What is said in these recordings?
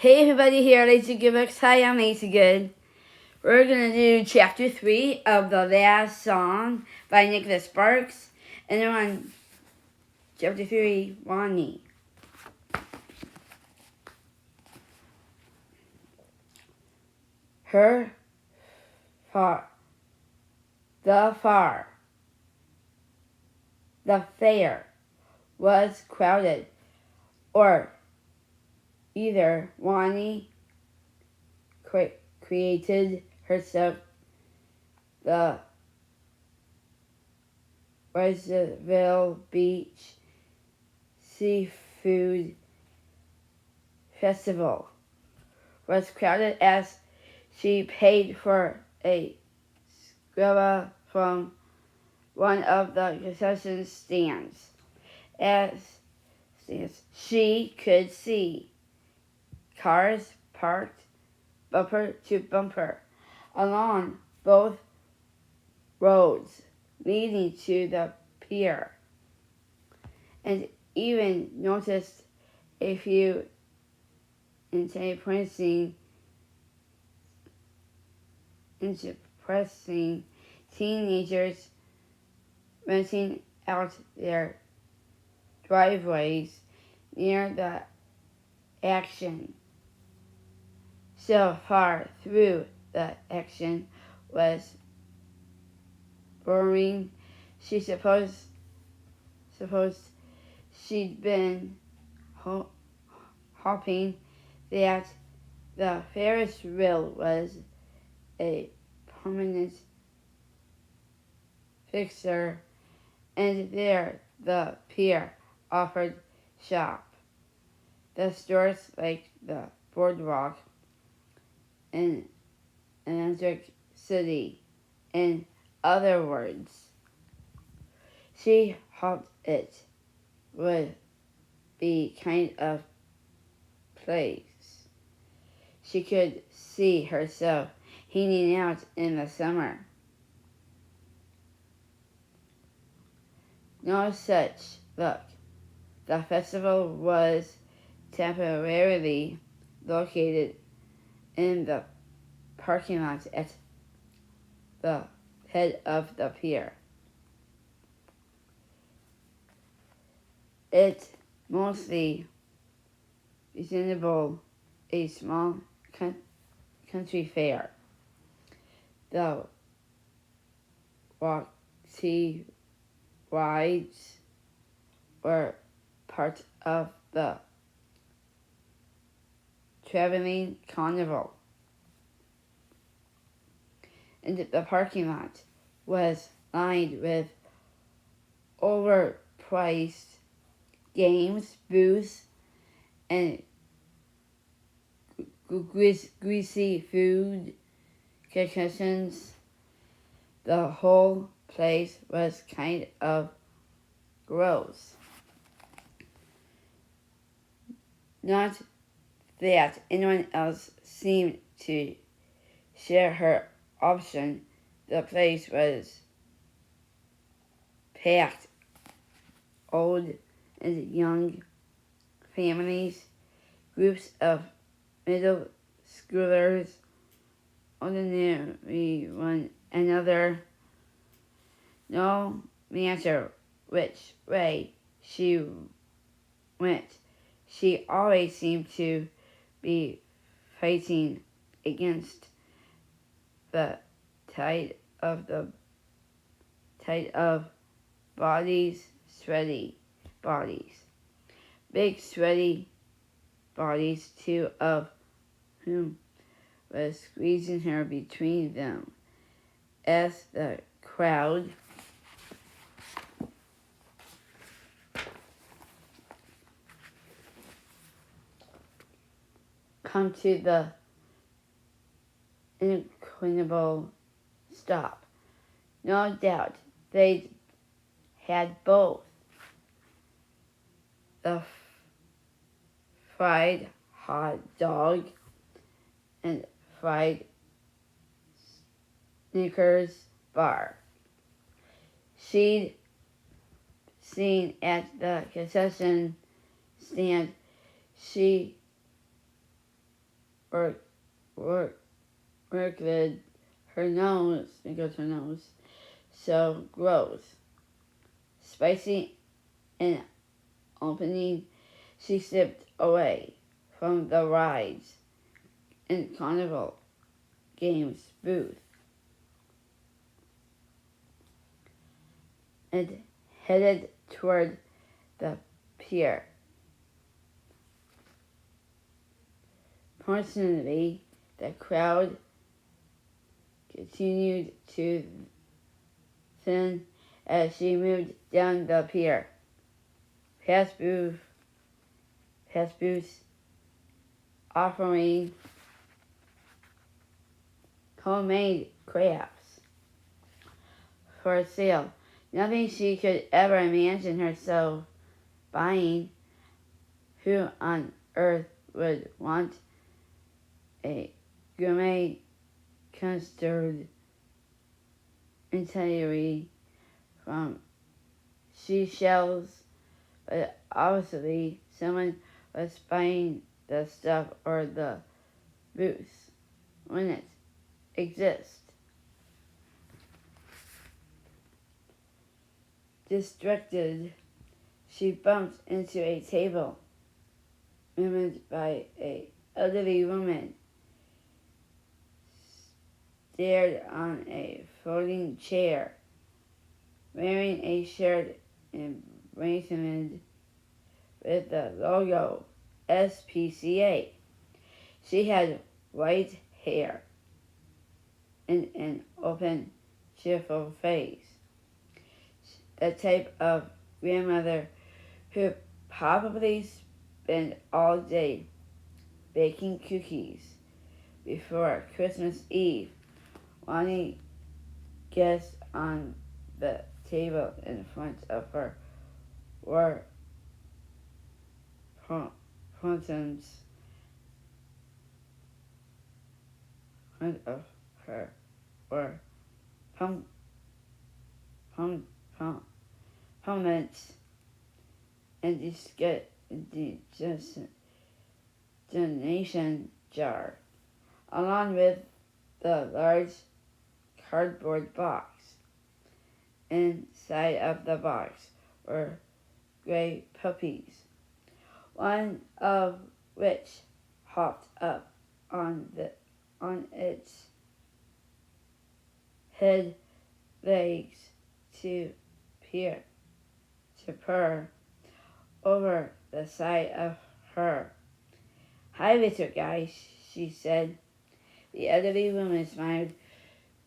Hey everybody, here Lazy Gimmicks. Hi, I'm Lazy Good. We're gonna do chapter 3 of the last song by Nicholas Sparks, and we're on chapter 3, Ronnie. The fair was crowded, or either Ronnie created herself the Roosevelt Beach Seafood Festival was crowded as she paid for a scuba from one of the concession stands. As she could see cars parked bumper to bumper along both roads leading to the pier, and even noticed a few enterprising teenagers renting out their driveways near the action. So far through the action was boring, she supposed she'd been hoping that the Ferris wheel was a permanent fixture, and there the pier offered shop. The stores like the boardwalk in Atlantic City. In other words, she hoped it would be kind of place she could see herself hanging out in the summer. No such luck. The festival was temporarily located in the parking lot at the head of the pier. It mostly resembled a small country fair. The walkie rides were part of the traveling carnival, and the parking lot was lined with overpriced games, booths, and greasy food concessions. The whole place was kind of gross. Not that anyone else seemed to share her option. The place was packed. Old and young families, groups of middle schoolers, ordinary one another. No matter which way she went, she always seemed to be fighting against the tide of sweaty bodies. Big sweaty bodies, two of whom was squeezing her between them. As the crowd come to the incredible stop, no doubt they had both the fried hot dog and fried Snickers bar she'd seen at the concession stand. She work, work with her nose, so gross. Spicy and opening, she slipped away from the rides and carnival games booth and headed toward the pier. Fortunately, the crowd continued to thin as she moved down the pier, past booths offering homemade crafts for sale. Nothing she could ever imagine herself buying. Who on earth would want a gourmet custard entirely from seashells? But obviously someone was buying the stuff, or the booths wouldn't exist. Distracted, she bumped into a table manned by an elderly woman, stared on a folding chair, wearing a shirt emblazoned with the logo SPCA. She had white hair and an open, cheerful face. The type of grandmother who probably spent all day baking cookies before Christmas Eve. Ronnie guests on the table in front of her were fountains. Front of her were pomades and the donation jar, along with the large cardboard box. Inside of the box were gray puppies, one of which hopped up on its head legs to purr over the side of her. "Hi, little guy," she said. The elderly woman smiled.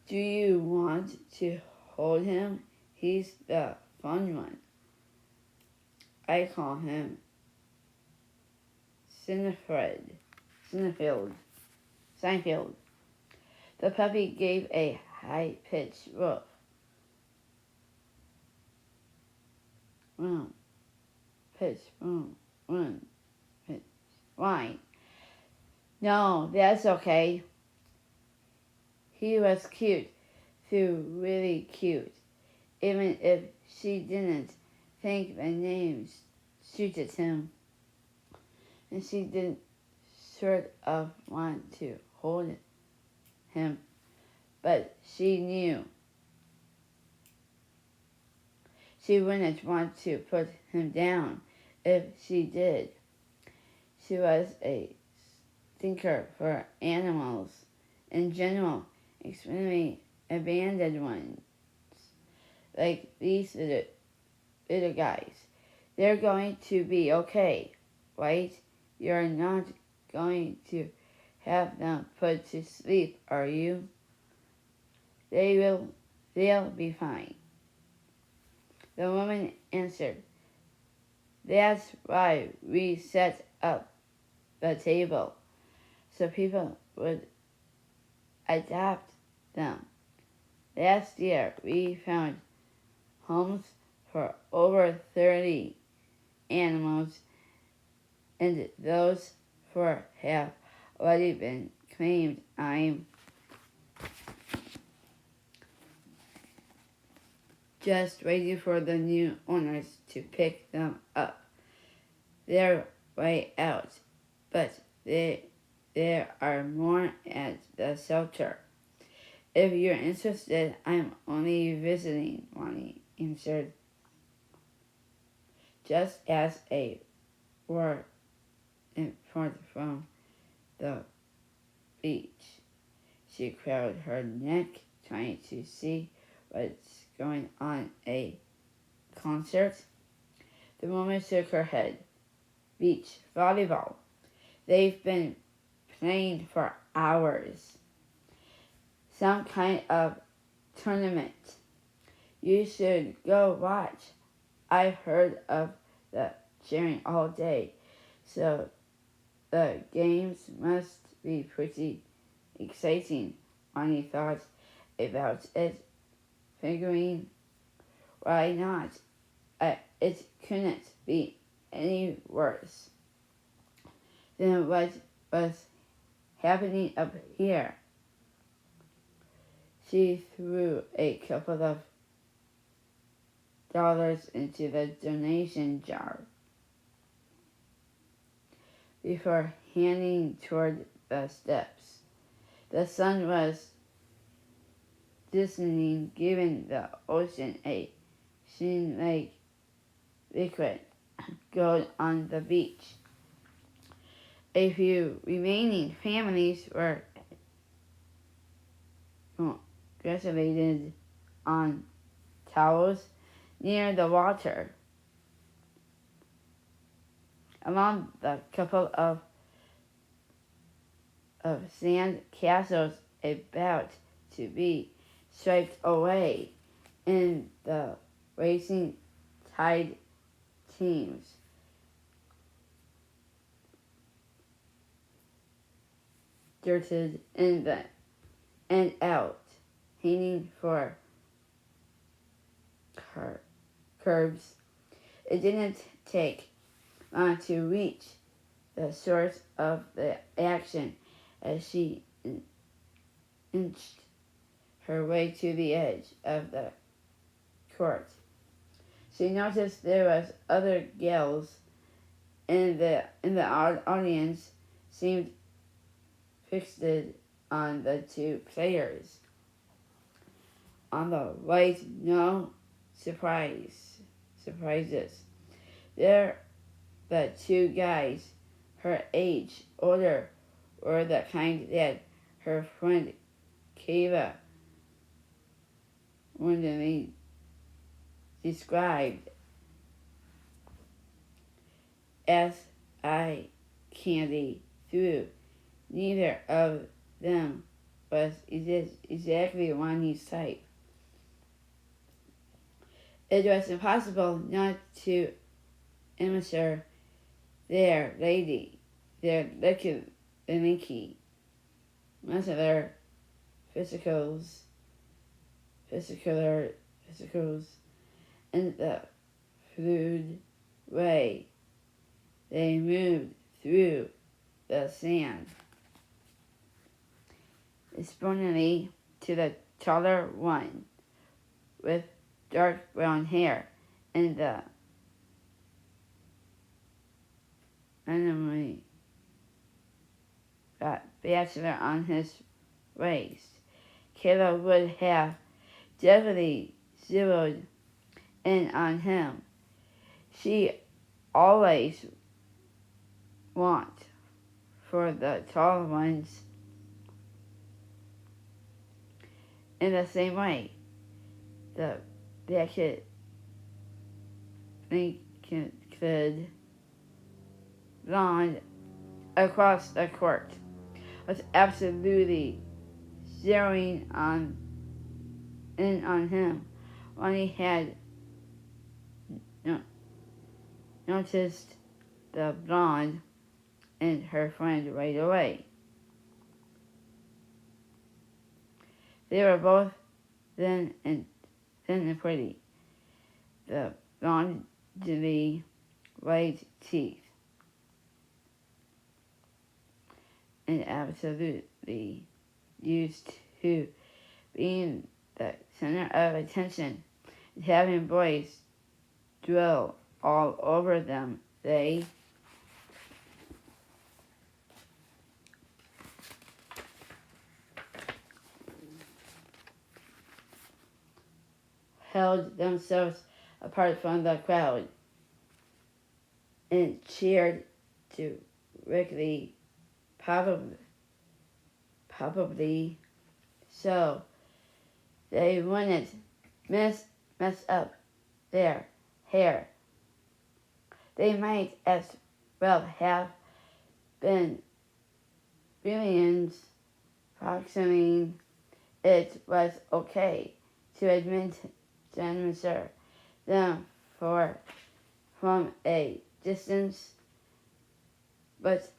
"Do you want to hold him? He's the fun one. I call him Seinfeld. The puppy gave a high-pitched woof. Why? No, that's okay. He was cute, really cute, even if she didn't think the name suited him. And she did sort of want to hold him, but she knew she wouldn't want to put him down if she did. She was a stinker for animals in general, especially abandoned ones, like these little guys. They're going to be okay, right? You're not going to have them put to sleep, are you? They'll be fine. The woman answered. That's why we set up the table, so people would adopt them. Last year, we found homes for over 30 animals, and those 4 have already been claimed. I'm just waiting for the new owners to pick them up. They're way out, but they there are more at the shelter. If you're interested, I'm only visiting, Ronnie answered, just as a word from the beach. She craned her neck, trying to see what's going on. A concert? The woman shook her head. Beach volleyball. They've been playing for hours. Some kind of tournament. You should go watch. I've heard of the cheering all day, so the games must be pretty exciting. Ronnie thought about it, figuring, why not? It couldn't be any worse than what was happening up here. She threw a couple of dollars into the donation jar before handing toward the steps. The sun was descending, giving the ocean a sheen like liquid gold on the beach. A few remaining families were congratulated on towels near the water. Among the couple of sand castles about to be swiped away in the racing tide teams. Dirted in and out, hanging for curbs. It didn't take long to reach the source of the action as she inched her way to the edge of the court. She noticed there was other gals in the audience, seemed fixated on the two players. On the right, no surprises. There, the two guys, her age, older, were the kind that her friend Kava wonderingly described as eye candy through. Neither of them was exactly Ronnie's type. It was impossible not to imagine their lanky, muscular physicals, and the fluid way they moved through the sand. Respondingly to the taller one with dark brown hair and the randomly bachelor on his waist. Kayla would have definitely zeroed in on him. She always wants for the tall ones in the same way. The Beckett could blonde across the court was absolutely zeroing in on him. Ronnie had noticed the blonde and her friend right away. They were both thin and pretty. The blonde, white teeth, and absolutely used to being the center of attention and having boys drill all over them. They held themselves apart from the crowd and cheered directly, probably so they wouldn't mess up their hair. They might as well have been billions proximing. It was okay to administer them from a distance, but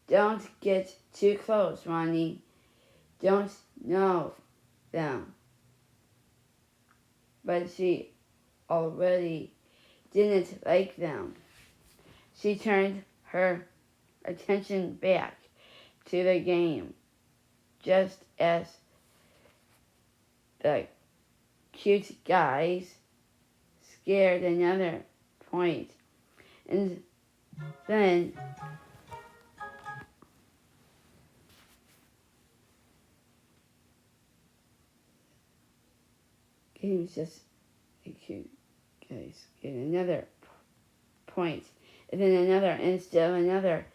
don't get too close, Ronnie. Don't know them. But she already didn't like them. She turned her attention back to the game, just as the cute guys scared another point. And then game's just the cute guys get another point. And then another, and still another.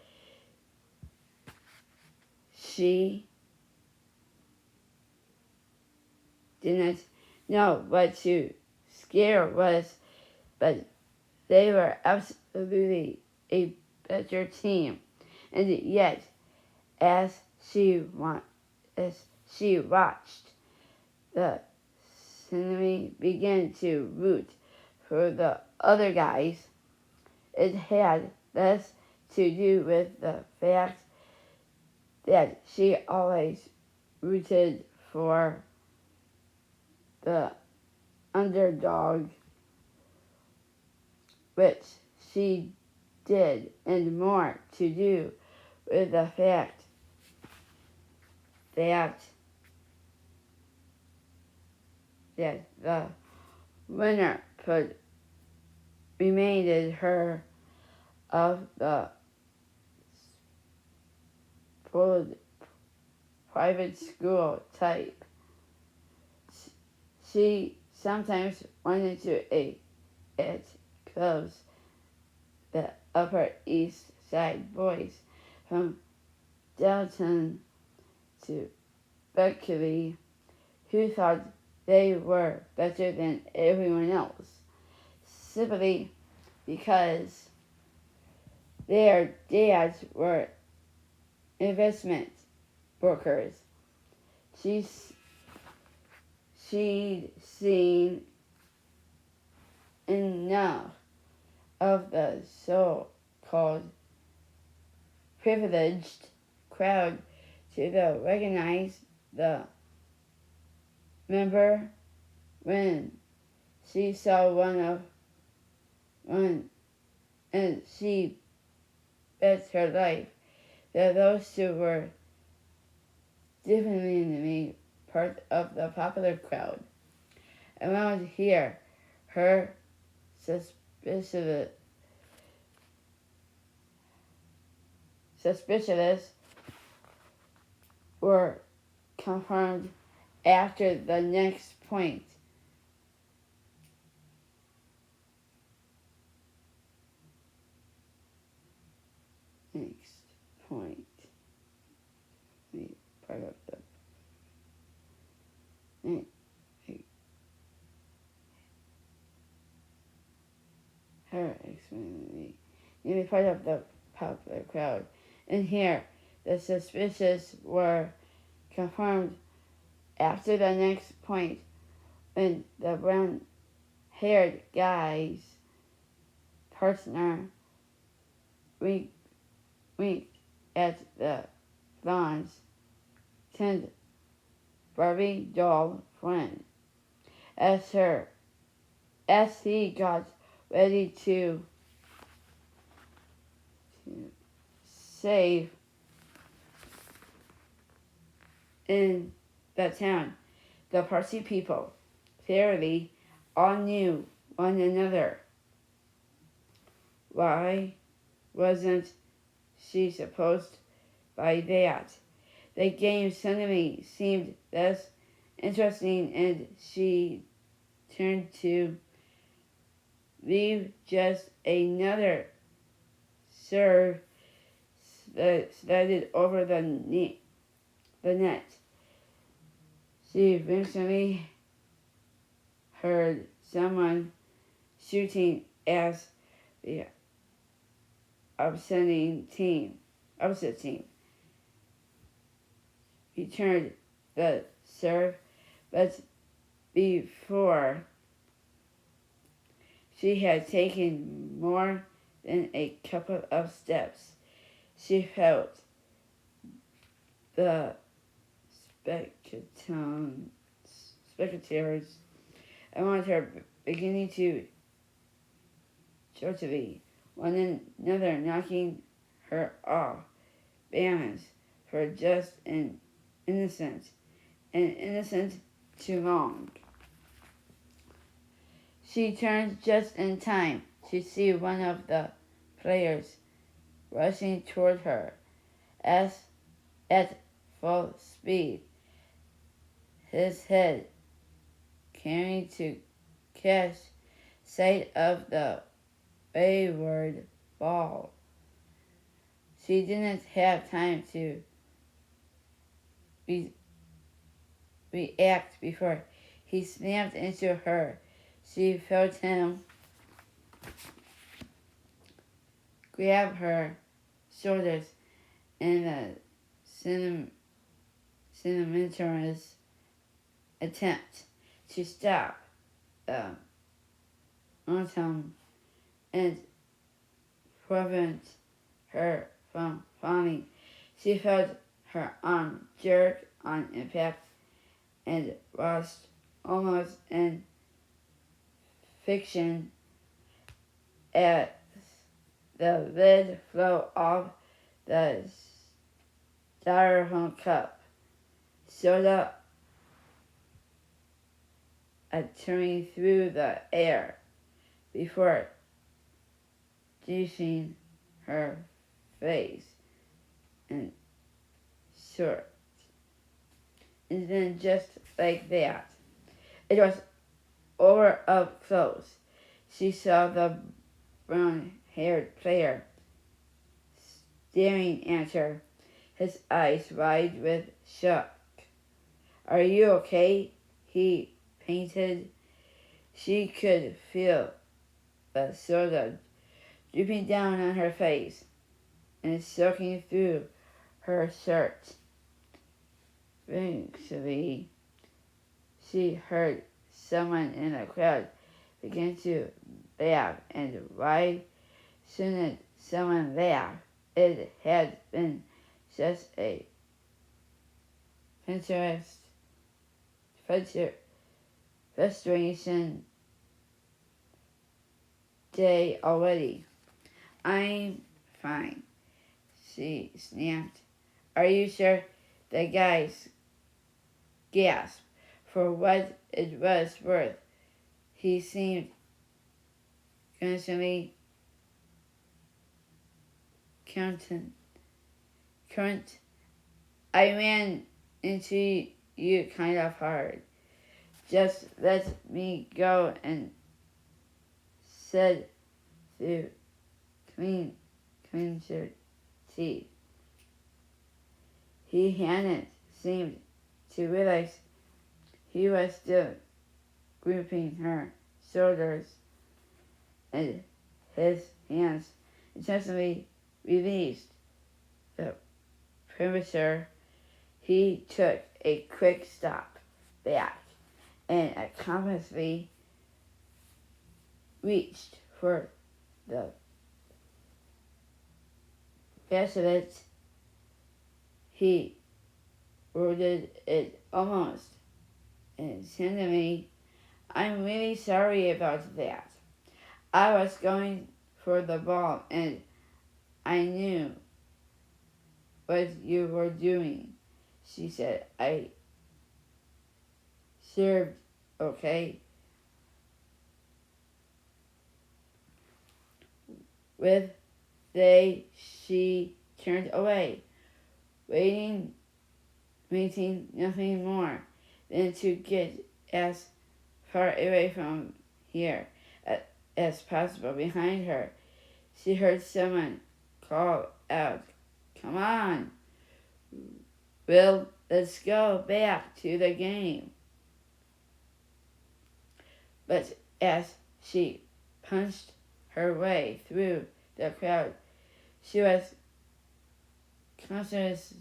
She didn't know what to scare was, but they were absolutely a better team. And yet, as she watched, the enemy began to root for the other guys. It had less to do with the fact that she always rooted for the underdog, which she did, and more to do with the fact that the winner reminded her of the private school type. She sometimes wanted to at clubs, the Upper East Side boys from Dalton to Berkeley, who thought they were better than everyone else, simply because their dads were investment brokers. She'd seen enough of the so-called privileged crowd to recognize the member when she saw one, and she bet her life that those two were definitely part of the popular crowd. Around here, her suspicious were confirmed after the next point. Part of her extremely nearly part of the popular crowd. And here, the suspicious were confirmed after the next point, when the brown-haired guy's partner winked at the blonde-skinned Barbie doll friend as he got ready to save in the town. The Parsi people clearly all knew one another. Why wasn't she supposed by that? The game suddenly seemed less interesting, and she turned to leave just another serve slided over the net. She eventually heard someone shooting as the opposite team returned the serve, but before she had taken more than a couple of steps, she felt the spectators around her beginning to joltily, one another knocking her off balance for just an innocent too long. She turned just in time to see one of the players rushing toward her at full speed, his head carrying to catch sight of the wayward ball. She didn't have time to react before he slammed into her. She felt him grab her shoulders in a sentimentalist attempt to stop the momentum and prevent her from falling. She felt her arm jerk on impact and lost almost in fiction as the lid flew off the styrofoam cup, soda turning through the air before juicing her face and short. And then just like that, it was over up close. She saw the brown-haired player staring at her, his eyes wide with shock. "Are you okay?" he panted. She could feel the soda dripping down on her face and soaking through her shirt. Eventually, she heard someone in the crowd begin to laugh, and why shouldn't someone laugh? It had been just a frustration day already. "I'm fine," she snapped. "Are you sure?" The guys gasped. For what it was worth, he seemed constantly current. "I ran into you kind of hard. Just let me go," and said through clenched teeth. He hadn't seemed to realize he was still gripping her shoulders, and his hands intentionally released the perimeter. He took a quick step back and cautiously reached for the bracelet. He ordered it almost instantly. "I'm really sorry about that. I was going for the ball and I knew what you were doing," she said. "I served, okay?" With she turned away, waiting nothing more than to get as far away from here as possible. Behind her, she heard someone call out, "Come on, Will, let's go back to the game." But as she punched her way through the crowd, she was conscious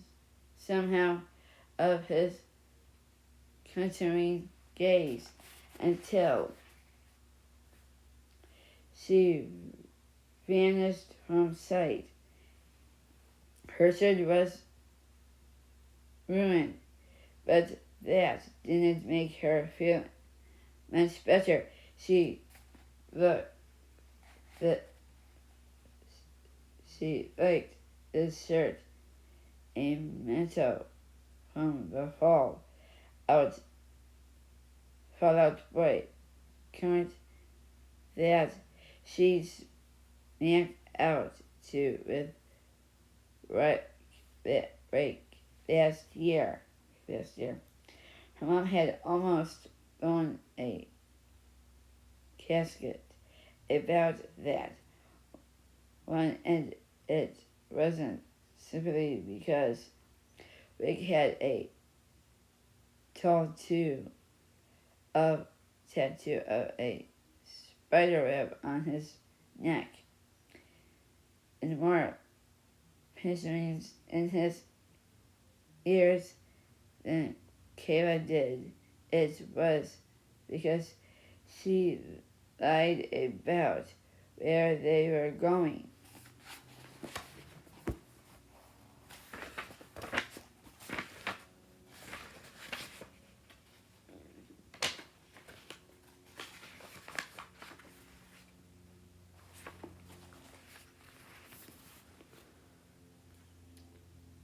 somehow of his continuing gaze until she vanished from sight. Her search was ruined, but that didn't make her feel much better. She looked his shirt, a memento from the fallout boy current that she smacked out to with right last year. Her mom had almost thrown a casket about that one, and it wasn't simply because Rick had a tattoo of a spider web on his neck and more piercings in his ears than Kayla did. It was because she lied about where they were going.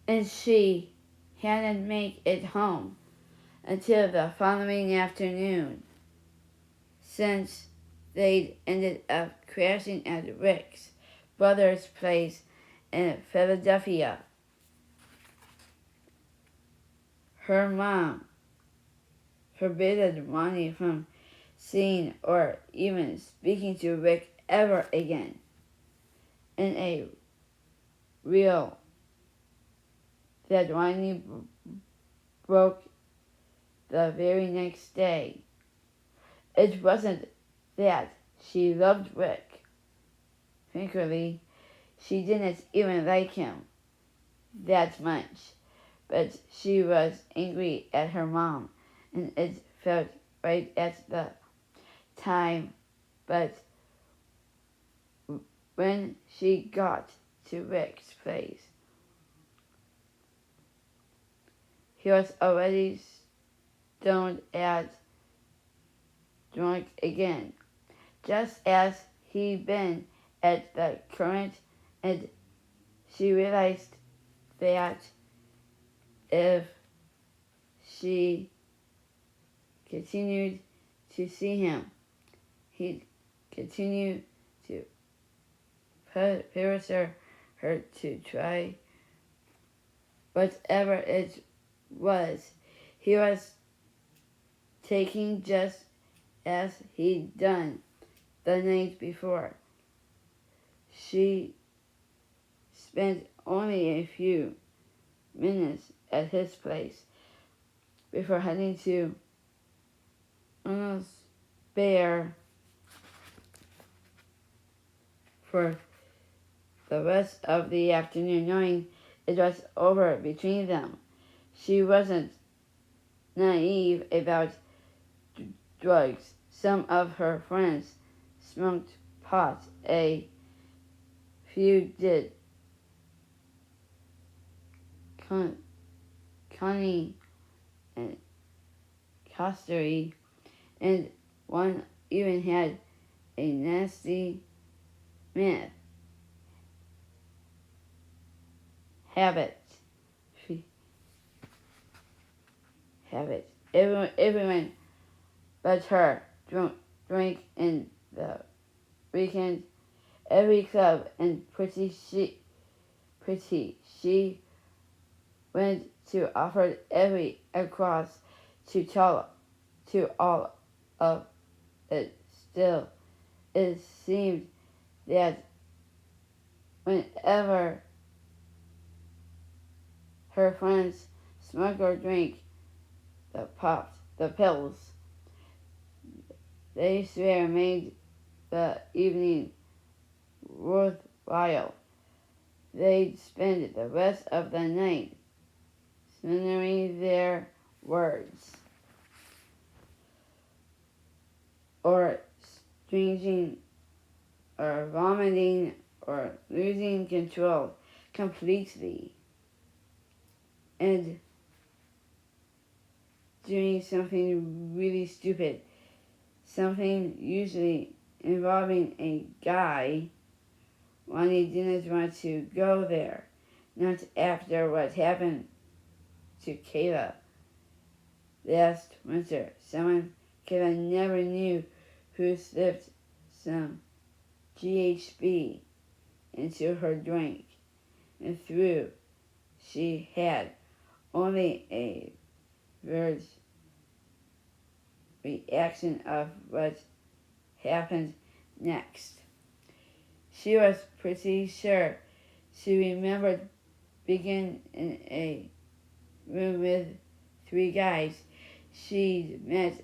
And she hadn't made it home until the following afternoon, since they'd ended up crashing at Rick's brother's place in Philadelphia. Her mom forbade Ronnie from seeing or even speaking to Rick ever again. In a reel that Ronnie broke the very next day. It wasn't that she loved Rick. Frankly, she didn't even like him that much, but she was angry at her mom, and it felt right at the time. But when she got to Rick's place, he was already stoned and drunk again, just as he'd been at the current, and she realized that if she continued to see him, he'd continue to pressure her to try whatever it was he was taking, just as he'd done the night before. She spent only a few minutes at his place before heading to Arnold's Bear for the rest of the afternoon, knowing it was over between them. She wasn't naive about drugs. Some of her friends smoked pot, a few did. Connie and Costery, and one even had a nasty meth habit. Everyone but her drank in the weekend. Every club and she went to offered every across to all of It seemed that whenever her friends smoked or drank the pills, they swear made the evening worthwhile. They'd spend the rest of the night slandering their words, or stranging, or vomiting, or losing control completely, and doing something really stupid, something usually involving a guy. Ronnie didn't want to go there, not after what happened to Kayla last winter. Someone Kayla never knew who slipped some GHB into her drink, and though she had only a first reaction of what happened next, she was pretty sure she remembered being in a room with 3 guys she'd met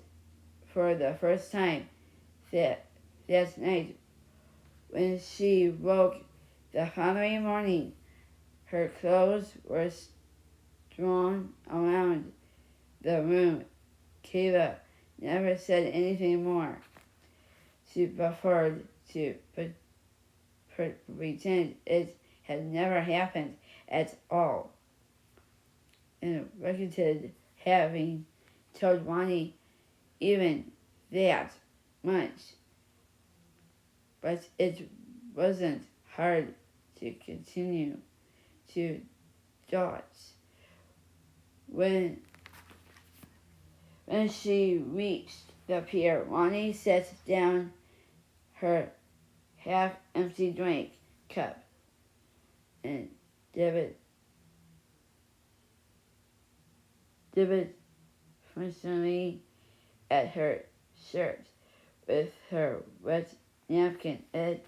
for the first time that night. When she woke the following morning, her clothes were strewn around the room. Kayla never said anything more. She preferred to pretend it had never happened at all, and regretted having told Ronnie even that much. But it wasn't hard to continue to dodge. When she reached the pier, Ronnie set down her half-empty drink cup and dipped functionally at her shirt with her wet napkin. It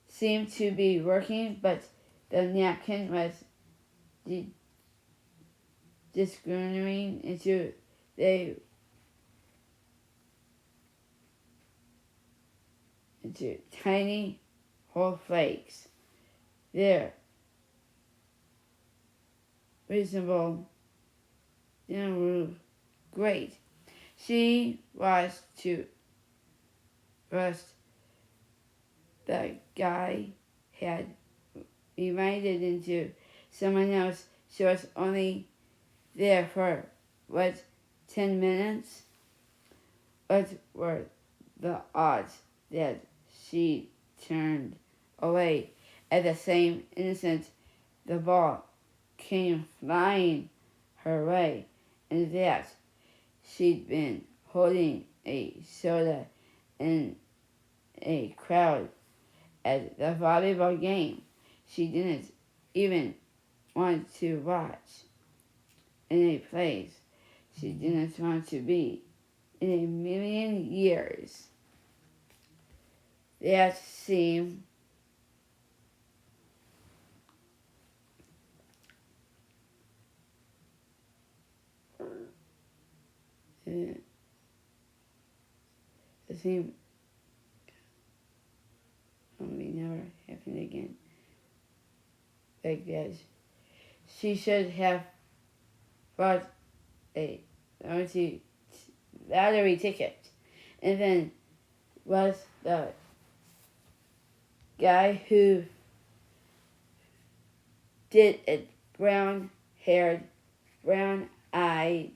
seemed to be working, but the napkin was disgorging into tiny whole flakes. There, reasonable, great. She was to trust the guy had reminded into someone else. She was only there for, 10 minutes? What were the odds that she turned away at the same instant the ball came flying her way, and that she'd been holding a soda in a crowd at the volleyball game she didn't even want to watch, in a place she didn't want to be in a million years. That seemed it seemed probably never happened again like that. She should have bought a lottery ticket, and then was the guy who did it, brown-haired, brown-eyed,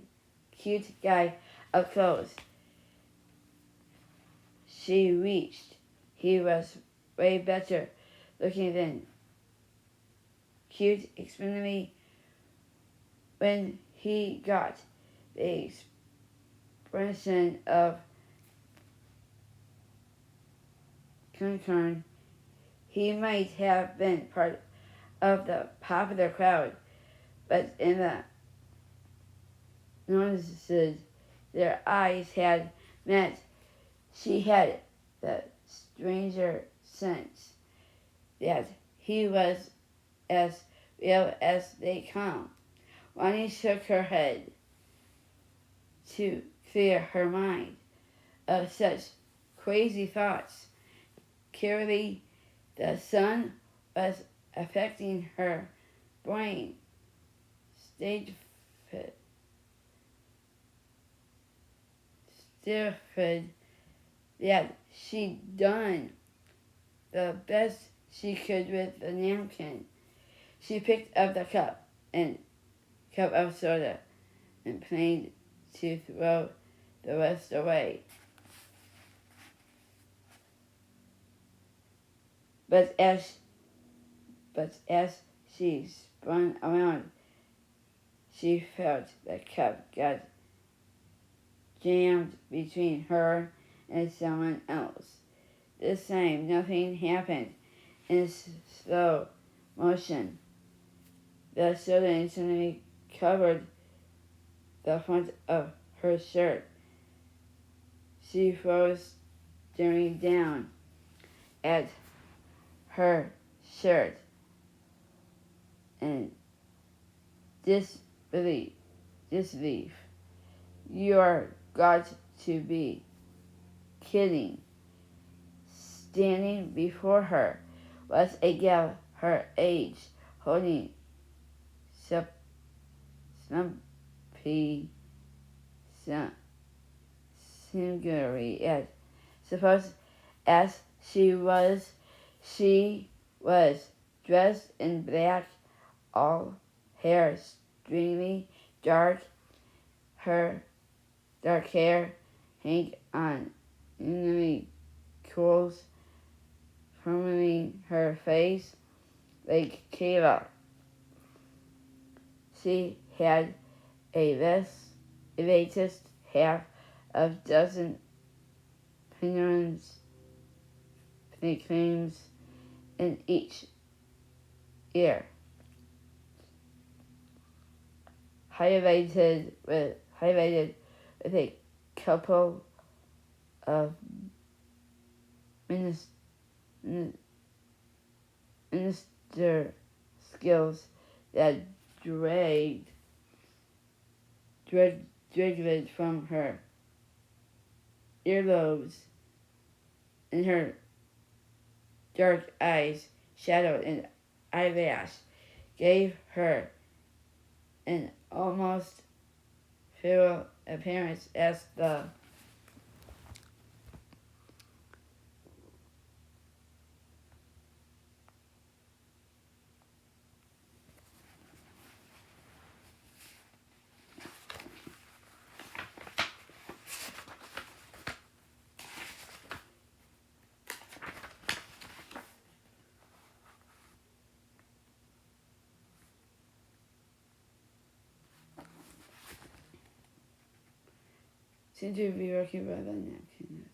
cute guy up close. She reached. He was way better looking than cute, especially when he got the expression of concern. He might have been part of the popular crowd, but in the noises their eyes had met, she had the stranger sense that he was as real as they come. Ronnie shook her head to clear her mind of such crazy thoughts. Clearly, the sun was affecting her brain. Stiffened that she'd done the best she could with the napkin. She picked up the cup of soda and planned to throw the rest away. But as she spun around, she felt the cup got jammed between her and someone else. This time, nothing happened. In slow motion, the soda instantly covered the front of her shirt. She froze, staring down at her shirt in disbelief. You're got to be kidding. Standing before her was a gal her age, holding singularly as suppose as she was dressed in black, all hair streaming her dark hair hang on enemy curls forming her face like Kayla. She had a latest half of dozen pinions in each ear, highlighted with a couple of minister skills that dragged from her earlobes, and her dark eyes, shadow and eyelash, gave her an almost feral appearance as the seem to be working by the napkin.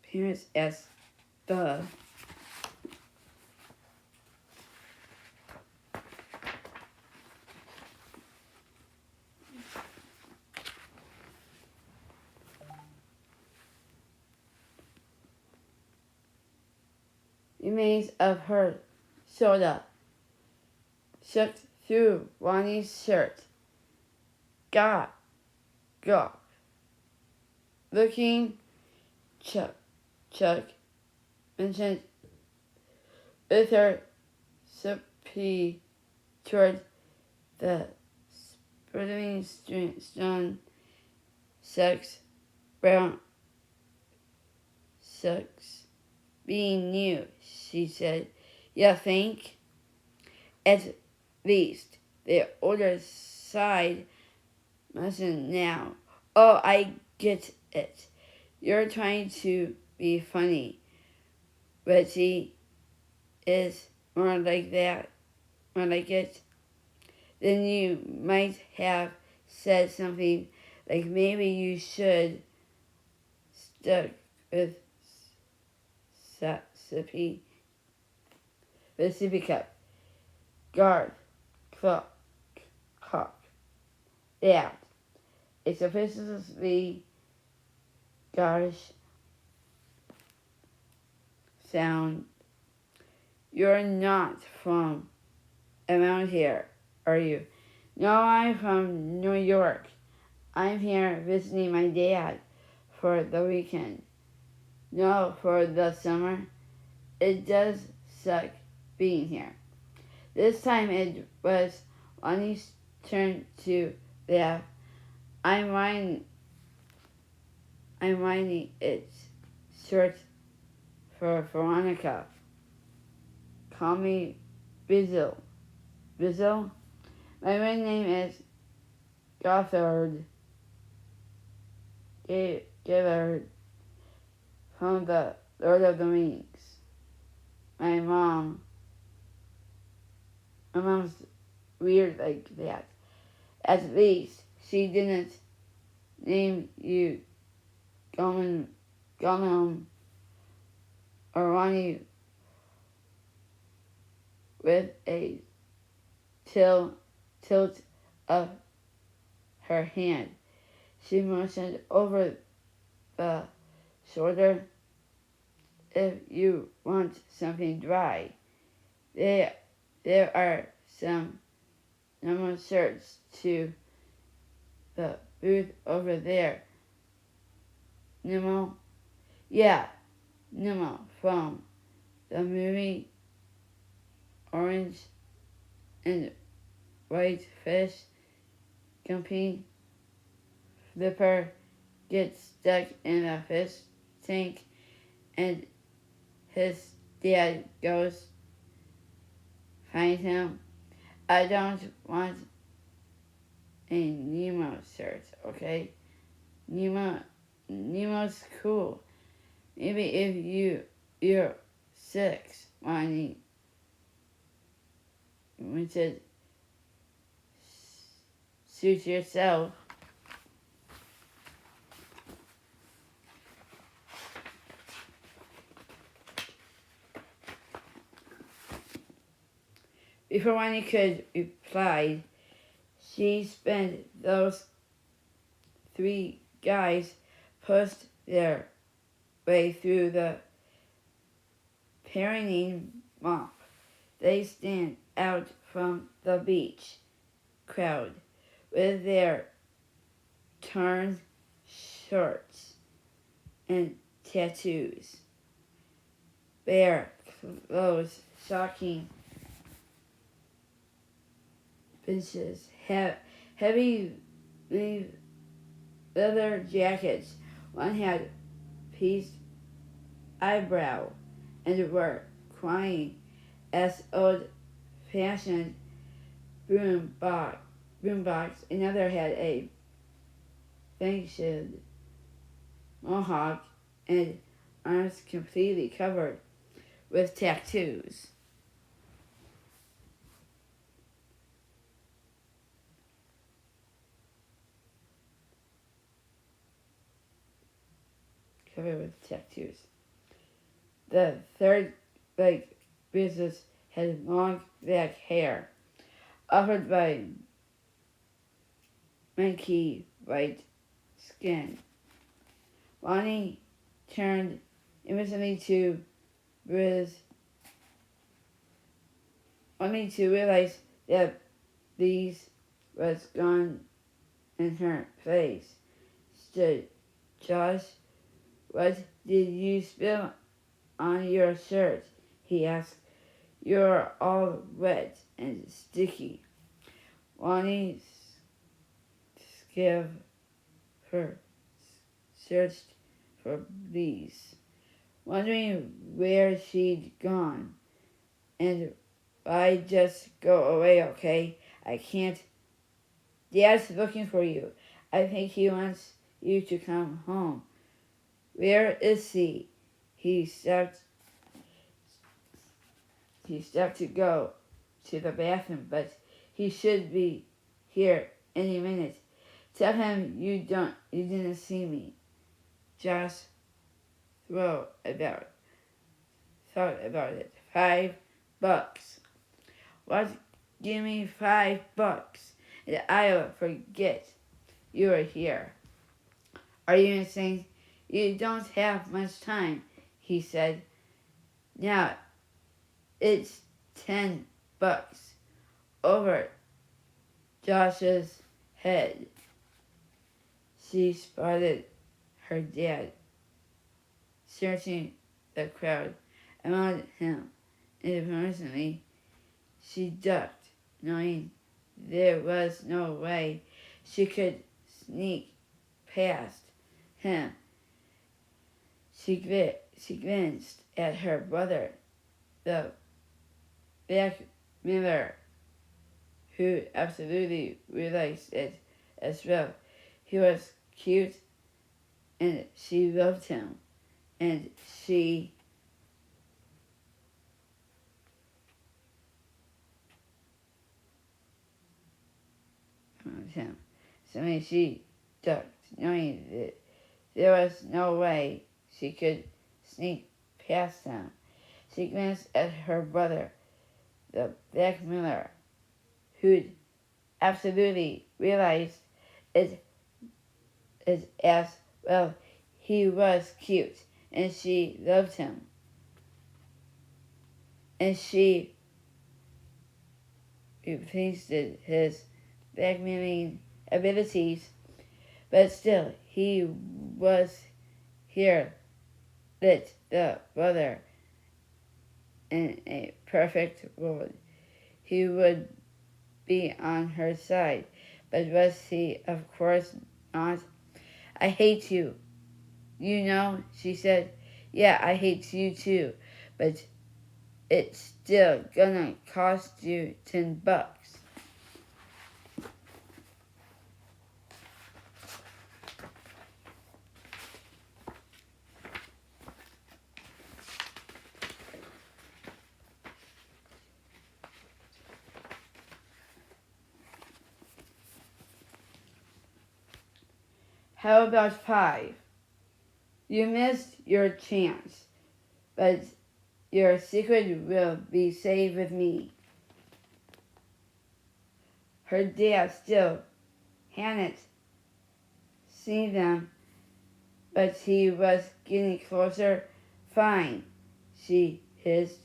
Appearance as the remains of her soda shook through Ronnie's shirt. God, looking, Chuck mentioned with her suppy toward the sputtering stone brown sucks being new, she said. You think? At least the older side mustn't now. Oh, I get it. You're trying to be funny. Reggie is more like it. Then you might have said something like maybe you should stuck with sippy cup. Guard, talk. That. It's officially gosh sound. You're not from around here, are you? No, I'm from New York. I'm here visiting my dad for the weekend. No, for the summer. It does suck being here. This time it was Ronnie's turn to laugh. I'm writing it short for Veronica. Call me Bizzle. Bizzle? My real name is Gothard. Gillard from the Lord of the Rings. My mom's weird like that. At least she didn't name you Gollum or Ronnie with a tilt of her hand. She motioned over the shoulder. If you want something dry, there are some normal shirts to the booth over there. Nemo? Yeah, Nemo from the movie Orange and White Fish Company. Flipper gets stuck in a fish tank and his dad goes find him. I don't want a Nemo shirt, okay? Nemo's cool. Maybe if you're 6, Ronnie wanted suit yourself. Before Ronnie could reply, she spent those 3 guys pushed their way through the parenting mop. They stand out from the beach crowd with their torn shorts and tattoos. Bare clothes, shocking benches, heavy leather jackets. One had pieced eyebrow and were crying as old-fashioned boombox. Another had a fanged mohawk and arms completely covered with tattoos. Covered with tattoos. The third business had long black hair, offered by milky white skin. Ronnie turned instantly to realize that these was gone in her place. Stood Josh. What did you spill on your shirt? He asked. You're all wet and sticky. Ronnie searched for bees, wondering where she'd gone. And I just go away, okay? I can't. Dad's looking for you. I think he wants you to come home. Where is he? He stopped to go to the bathroom, but he should be here any minute. Tell him you didn't see me. Josh thought about it. $5. What? Give me $5. and I'll forget you are here. Are you insane? You don't have much time, he said. Now it's $10 over Josh's head. She spotted her dad searching the crowd around him. Inadvertently, she ducked, knowing there was no way she could sneak past him. She glanced at her brother, the back mirror, who absolutely realized it as well. He was cute, and she loved him, and she loved him. So she ducked, knowing that there was no way she could sneak past him. She glanced at her brother, the back mirror, who'd absolutely realized it as well. He was cute, and she loved him. And she appreciated his backmirroring abilities, but still, he was here, lit the brother in a perfect world. He would be on her side, but was he? Of course not. I hate you. You know, she said. Yeah, I hate you too, but it's still gonna cost you $10. How about 5? You missed your chance, but your secret will be safe with me. Her dad still hadn't seen them, but he was getting closer. Fine, she hissed,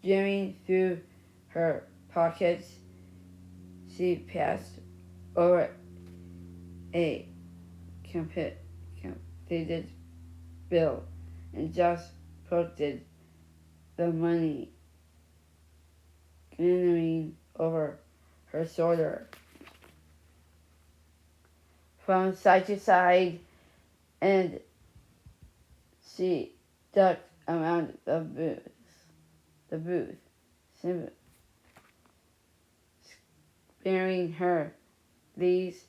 jamming through her pockets. She passed over a completed bill and just pocketed the money, glittering over her shoulder. From side to side, and she ducked around the booth, sparing her. These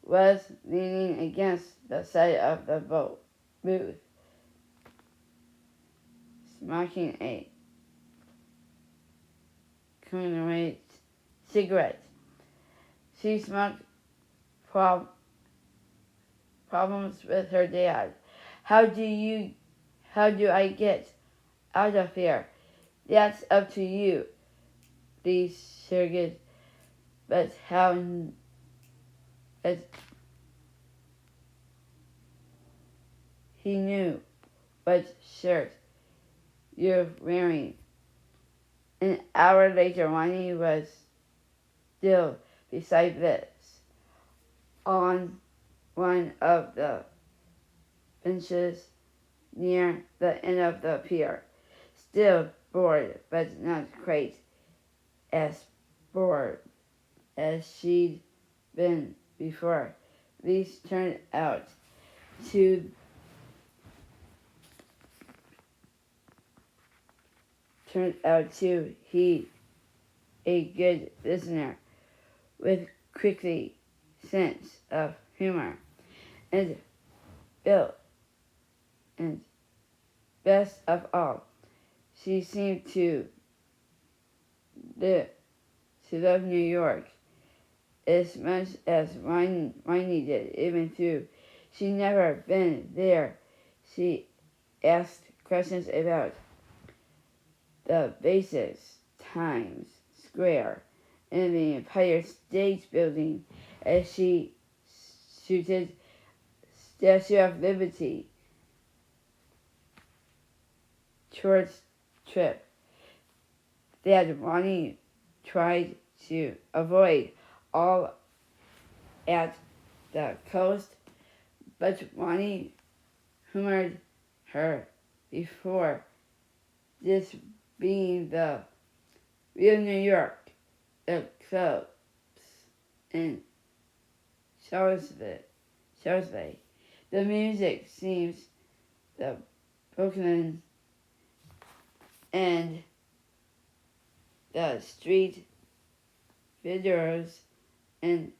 was leaning against the side of the booth, smoking a corneried cigarette. She smoked problems with her dad. How do I get out of here? That's up to you, Lee shrugged. But how? He knew what shirt you're wearing. An hour later, Ronnie was still beside Liz on one of the benches near the end of the pier. Still bored, but not quite as bored as she'd been before. These turned out to he a good listener with quickly sense of humor and built, and best of all, she seemed to love New York as much as Ronnie did, even though she'd never been there. She asked questions about the basics, Times Square, in the Empire State Building as she shooted Statue of Liberty towards trip that Ronnie tried to avoid all at the coast, but Ronnie humored her before this being the real New York eclipse in Charlottesville. The music seems the Brooklyn and the street videos and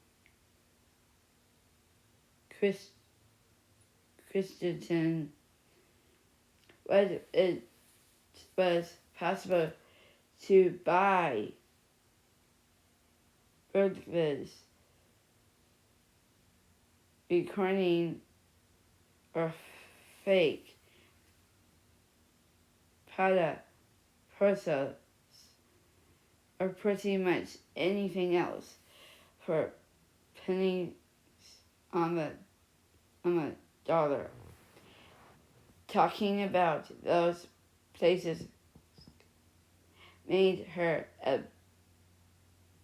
Christensen it was possible to buy Bergman's recording or fake process or pretty much anything else for pennies on the dollar. Talking about those places made her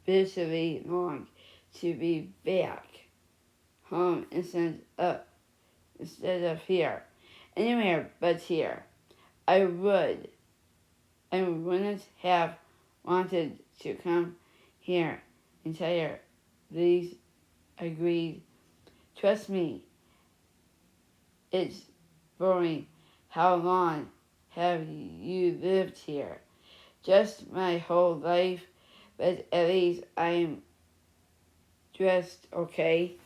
abysmally long to be back home instead of here. Anywhere but here. I wouldn't have wanted to come here entire. These agreed. Trust me, it's boring. How long have you lived here? Just my whole life, but at least I'm dressed okay.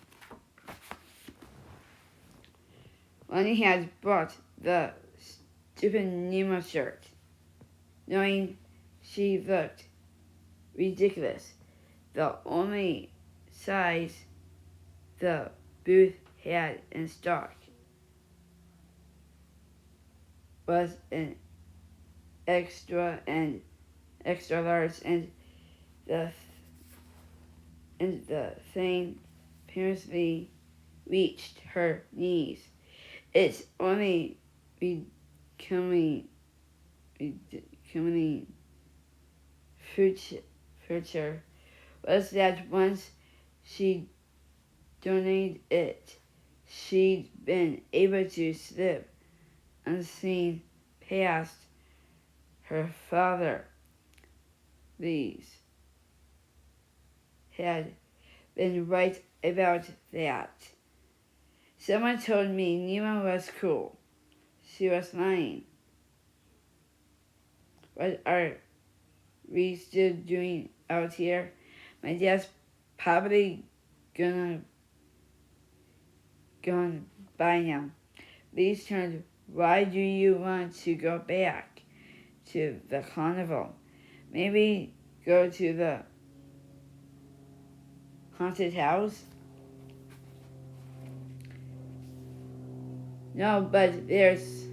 Ronnie has bought the stupid Nemo shirt, knowing she looked ridiculous. The only size the booth had in stock was an extra large, and the thing apparently reached her knees. It's only becoming future was that once she donated it, she'd been able to slip unseen past her father. These had been right about that. Someone told me Nemo was cool. She was lying. What are we still doing out here? My dad's probably gone by now. Please turn. Why do you want to go back to the carnival? Maybe go to the haunted house? No, but there's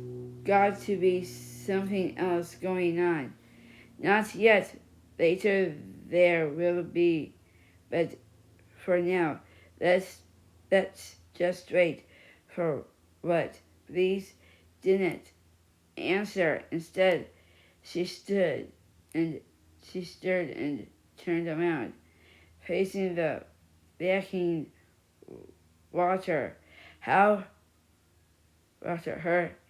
got to be something else going on. Not yet. Later there will be. But for now, let's just wait for what? Please didn't answer. Instead, she stood and turned around, facing the backing water. Her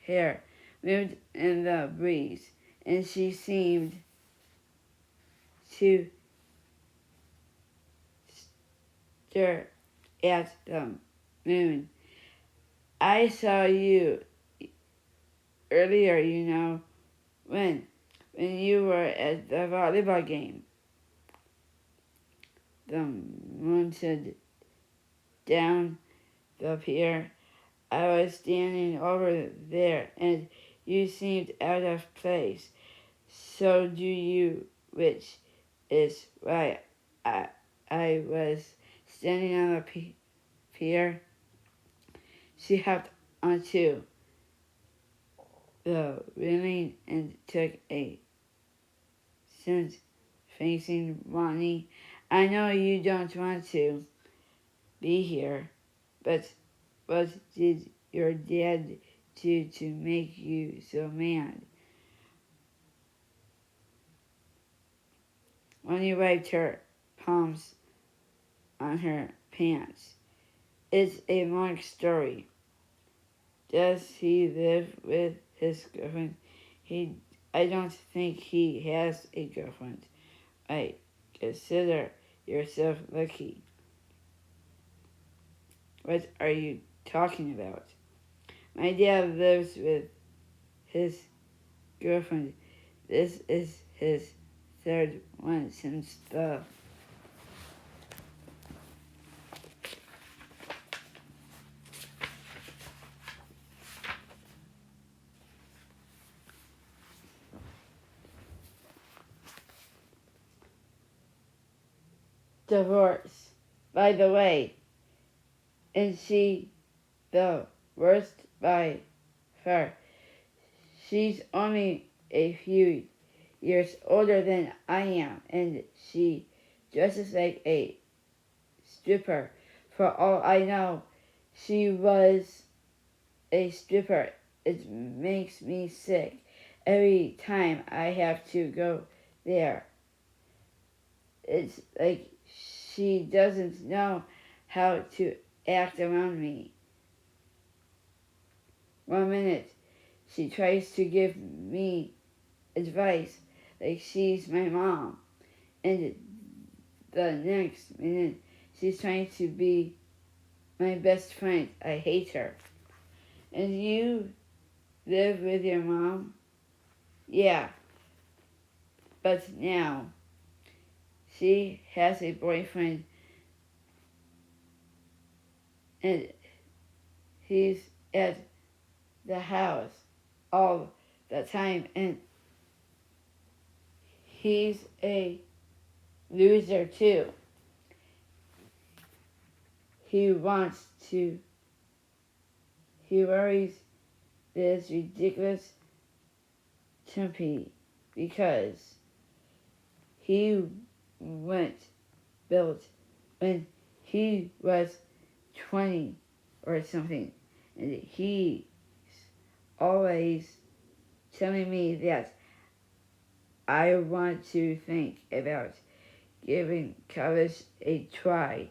hair moved in the breeze, and she seemed to stare at the moon. I saw you earlier, when you were at the volleyball game. The moon said down the pier. I was standing over there, and you seemed out of place. So do you, which is why I was standing on the pier. She hopped onto the railing and took a seat facing Ronnie. I know you don't want to be here, but what did your dad do to make you so mad? Ronnie wiped her palms on her pants. It's a long story. Does he live with his girlfriend? I don't think he has a girlfriend. I consider yourself lucky. What are you talking about? My dad lives with his girlfriend. This is his third one since the divorce. By the way, is she the worst by far? She's only a few years older than I am, and she dresses like a stripper. For all I know, she was a stripper. It makes me sick every time I have to go there. It's like she doesn't know how to act around me. 1 minute, she tries to give me advice like she's my mom, and the next minute, she's trying to be my best friend. I hate her. And you live with your mom? Yeah, but now she has a boyfriend and he's at the house all the time, and he's a loser too. He worries this ridiculous tempe because he went built when he was 20 or something, and he's always telling me that I want to think about giving college a try,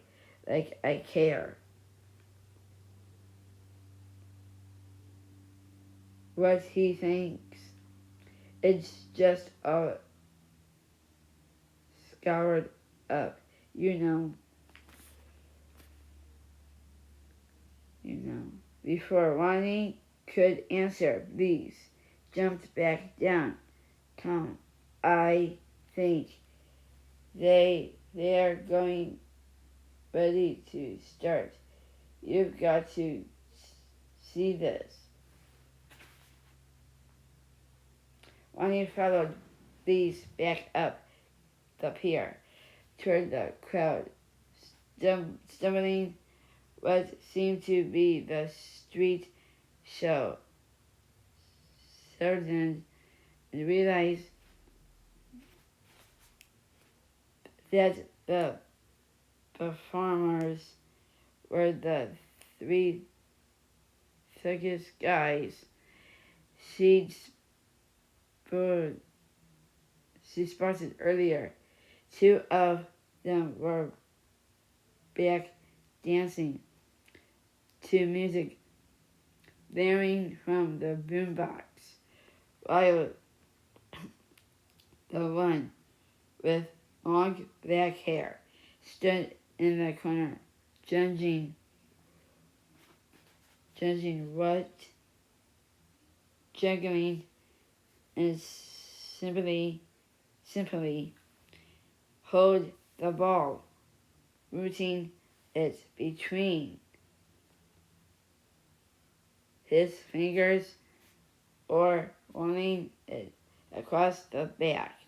like I care. What he thinks, it's just all scoured up, you know. Before Ronnie could answer, Lise jumped back down. Come, I think they're going ready to start. You've got to see this. Ronnie followed Lise back up the pier toward the crowd, stumbling what seemed to be the street show. Certain and realized that the performers were the three circus guys she'd spotted earlier. Two of them were back dancing to music blaring from the boombox, while the one with long black hair stood in the corner, judging what, juggling, and simply hold the ball, rooting it between his fingers or rolling it across the back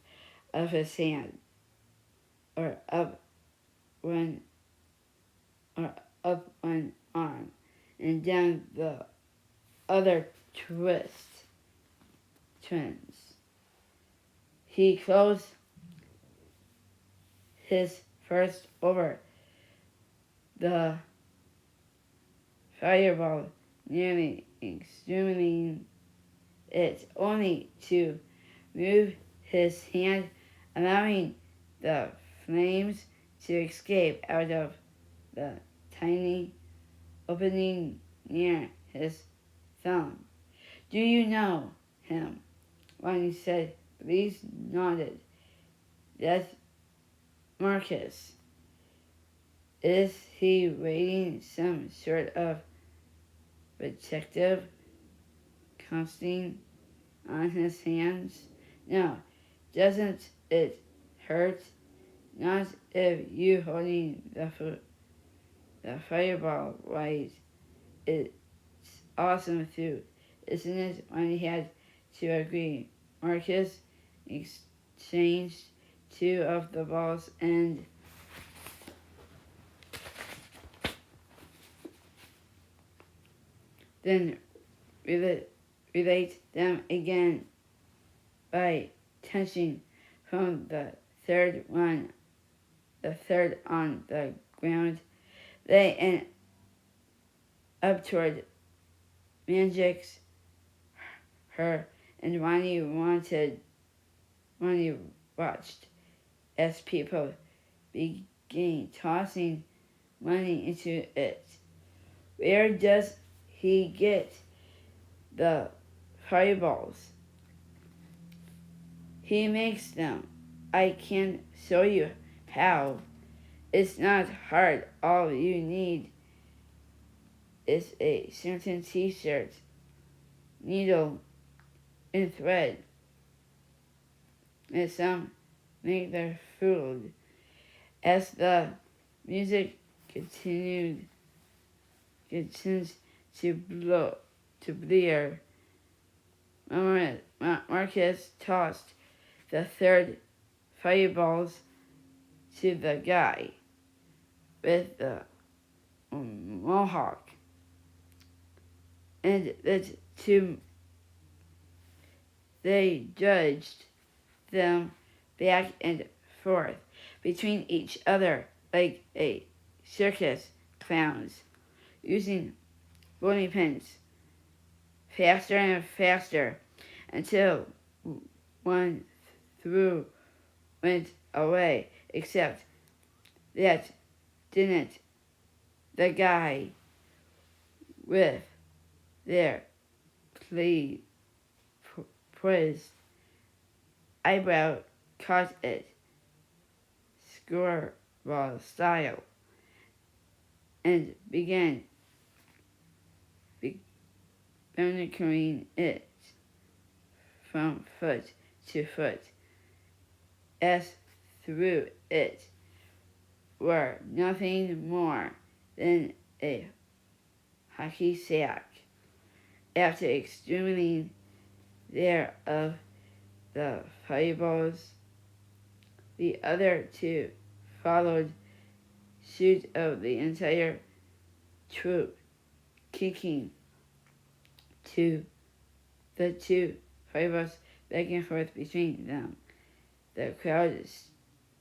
of his hand, or up one arm and down the other twins. He closed his first over the fireball, nearly extinguishing it, only to move his hand, allowing the flames to escape out of the tiny opening near his thumb. Do you know him? Ronnie said. Reese nodded. That's Marcus. Is he wearing some sort of protective costume on his hands? No. Doesn't it hurt? Not if you holding the fireball right. It's awesome too, isn't it? When he had to agree. Marcus exchanged two of the balls and then relate them again by touching from the third on the ground. They and up toward Magic's her, and Ronnie watched as people began tossing money into it. Where does he get the fireballs? He makes them. I can show you how. It's not hard. All you need is a certain t-shirt, needle, and thread, and some make their food. As the music continues to blare, Marcus tossed the third fireballs to the guy with the mohawk, and the two they judged them back and forth between each other like a circus clowns, using bowling pins faster and faster until one threw went away, except that didn't the guy with their poised eyebrow caught it squirrel style and began barnacling it from foot to foot, as through it were nothing more than a hockey sack. After extremely thereof the fireballs, the other two followed suit of the entire troop, kicking the two fireballs back and forth between them. The crowd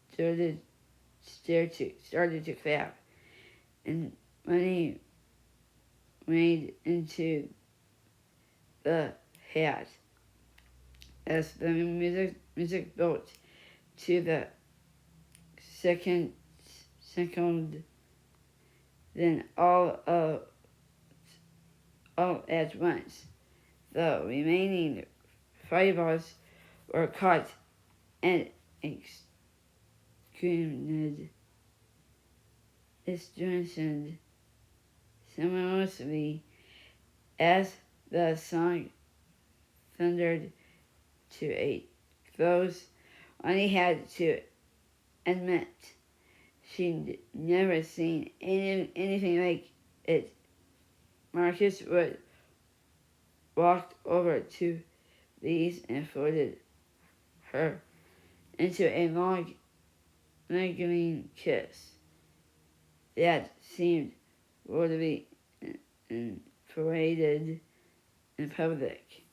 started to clap, and money made into the hat as the music built to the second, then all at once. The remaining fireballs were caught and extracted similarly as the song thundered to a close. Ronnie had to admit she'd never seen anything like it. Marcus would walked over to Lise and folded her into a long, lingering kiss that seemed worthy and paraded in public.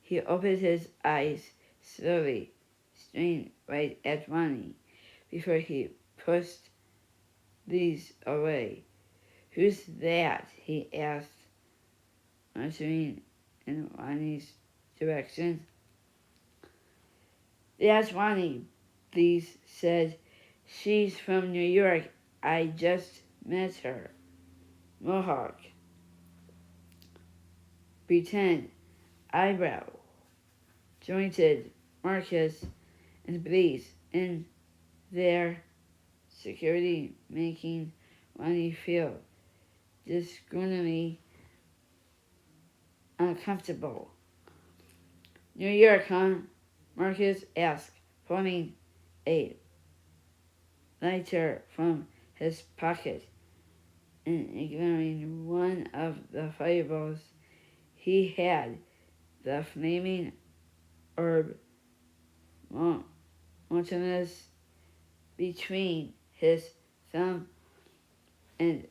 He opened his eyes slowly, staring right at Ronnie, before he pushed these away. "Who's that?" he asked, answering in Ronnie's direction. "That's Ronnie," Lise said. "She's from New York. I just met her." Mohawk, pretend, eyebrow, jointed, Marcus, and Lise in their security, making Ronnie feel discriminatingly uncomfortable. "New York, huh?" Marcus asked, pulling a lighter from his pocket and ignoring one of the fireballs he had, the flaming herb mountainous between his thumb and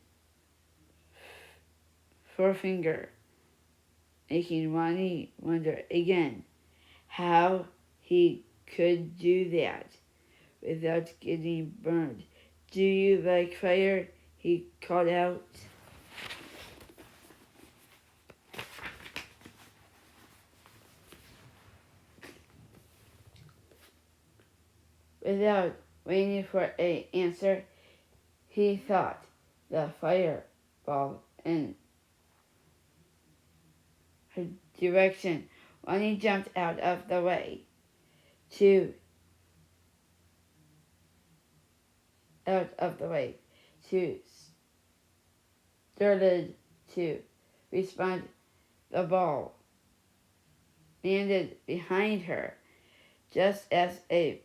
forefinger, making Ronnie wonder again how he could do that without getting burned. "Do you like fire?" he called out. Without waiting for an answer, he thought the fireball in her direction. Ronnie jumped out of the way to started to respond. The ball landed behind her just as a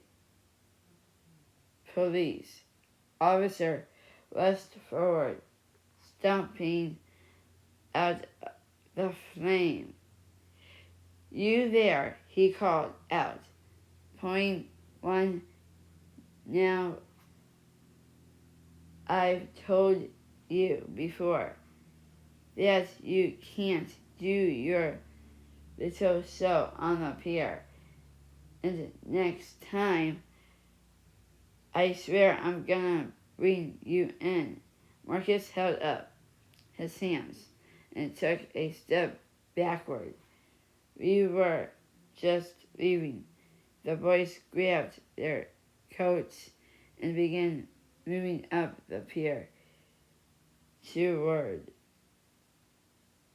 police officer rushed forward, stomping out the flame. "You there," he called out, "point one. Now, I've told you before that you can't do your little show on the pier. And next time, I swear I'm gonna bring you in." Marcus held up his hands and took a step backward. "We were just leaving." The boys grabbed their coats and began moving up the pier toward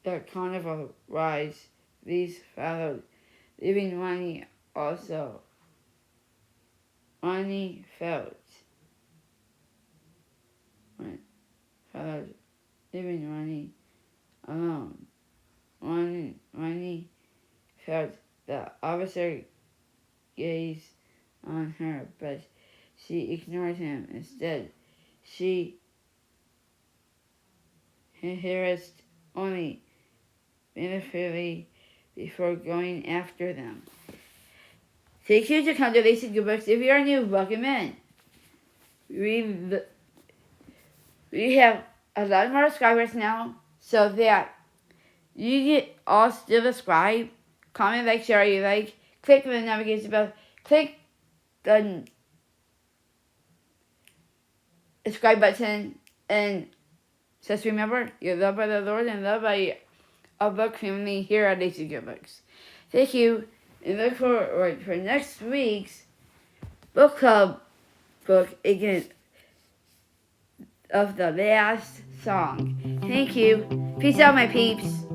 the carnival rides. These followed, leaving Ronnie also. Ronnie followed, leaving Ronnie alone. Ronnie felt the officer gaze on her, but she ignored him. Instead, she harassed only briefly before going after them. Thank you to come to Basic Good Books. If you are new, welcome in. We have a lot more subscribers now, so that you get all still subscribe, comment, like, share, you like, click the notification bell, click the subscribe button, and just remember, you're loved by the Lord and loved by our book family here at Basic Good Books. Thank you, and look forward for next week's book club book again of the last song. Thank you. Peace out, my peeps.